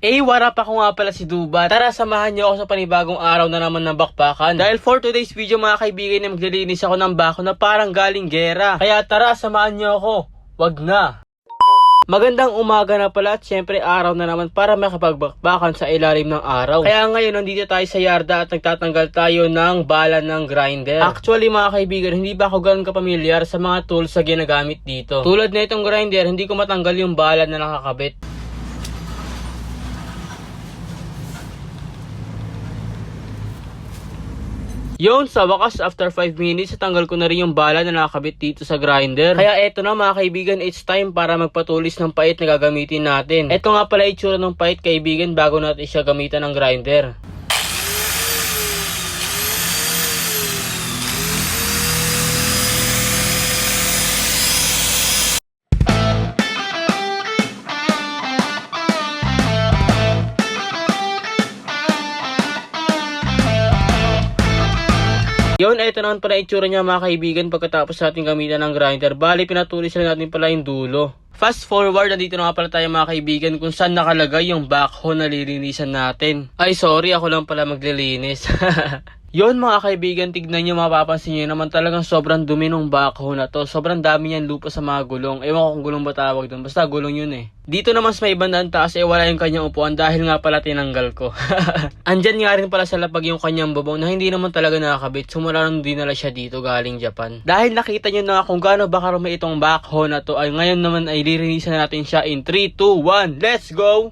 What up, ako nga pala si Duba. Tara, samahan niyo ako sa panibagong araw na naman ng bakbakan. Dahil for today's video mga kaibigan, na maglilinis ako ng bako na parang galing gera. Kaya tara, samahan niyo ako. Wag na. Magandang umaga na pala at syempre araw na naman para makapagbakbakan sa ilalim ng araw. Kaya ngayon nandito tayo sa yarda at nagtatanggal tayo ng bala ng grinder. Actually mga kaibigan, hindi ba ako ganun kapamilyar sa mga tools na ginagamit dito. Tulad na itong grinder, hindi ko matanggal yung bala na nakakabit. Yun, sa wakas, after 5 minutes, tanggal ko na rin yung bala na nakakabit dito sa grinder. Kaya eto na mga kaibigan, it's time para magpatulis ng pait na gagamitin natin. Eto nga pala itsura ng pait kaibigan bago natin siya gamitan ng grinder. Yun, eto naman pala itsura niya mga kaibigan pagkatapos natin gamitan ng grinder. Bali, pinatulis lang natin pala yung dulo. Fast forward, nandito na nga pala tayo mga kaibigan kung saan nakalagay yung backhoe na lilinisan natin. Ay, sorry, ako lang pala maglilinis. Yun mga kaibigan, tignan nyo, mapapansin nyo naman talagang sobrang dumi ng backhoe na to. Sobrang dami niyan lupa sa mga gulong. Ewan ko kung gulong ba tawag doon, basta gulong yun eh. Dito naman sa may bandang taas wala yung kanyang upuan dahil nga pala tinanggal ko. Andyan nga rin pala sa lapag yung kanyang bubong na hindi naman talaga nakakabit. Sumula nung dinala siya dito galing Japan. Dahil nakita nyo na kung gaano ba karami itong backhoe na to, ay ngayon naman ay lilinisan natin siya in 3, 2, 1, let's go!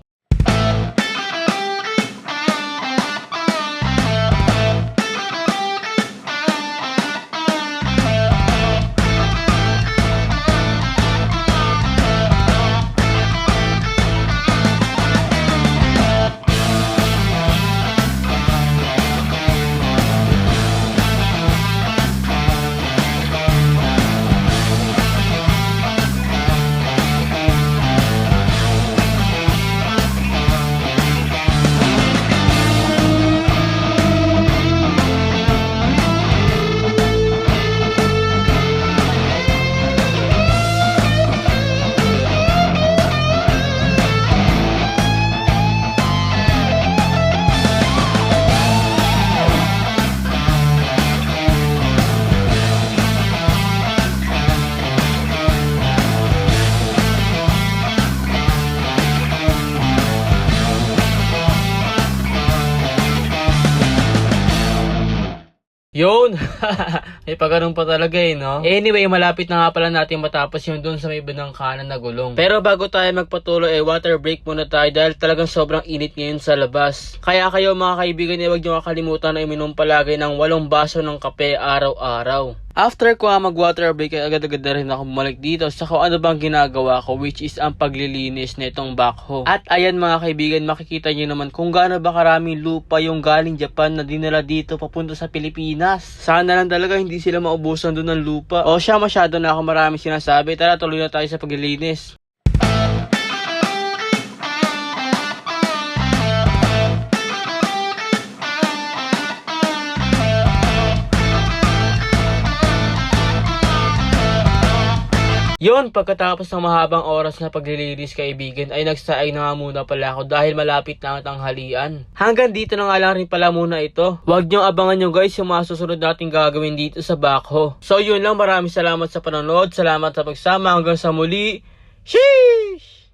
Yun! May pagano'n pa talaga no? Anyway, malapit na nga pala natin matapos yung doon sa may bandang kanan na gulong. Pero bago tayo magpatuloy, water break muna tayo dahil talagang sobrang init ngayon sa labas. Kaya kayo mga kaibigan, huwag nyo kakalimutan na uminom palagi ng 8 baso ng kape araw-araw. After ko mag-water break, agad-agad na rin ako bumalik dito sa kung ano bang ginagawa ko, which is ang paglilinis nitong backhoe. At ayan mga kaibigan, makikita nyo naman kung gaano ba karaming lupa yung galing Japan na dinala dito papunta sa Pilipinas. Sana lang talaga hindi sila maubusan doon ng lupa. O siya, masyado na ako maraming sinasabi. Tara, tuloy na tayo sa paglilinis. Yun, pagkatapos ng mahabang oras na paglilinis kaibigan ay nagsaay na nga muna pala ako dahil malapit na ang tanghalian. Hanggang dito na nga lang rin pala muna ito. Huwag niyong abangan nyo guys yung mga susunod nating gagawin dito sa backhoe. So yun lang, maraming salamat sa panonood, salamat sa pagsama, hanggang sa muli. Sheesh!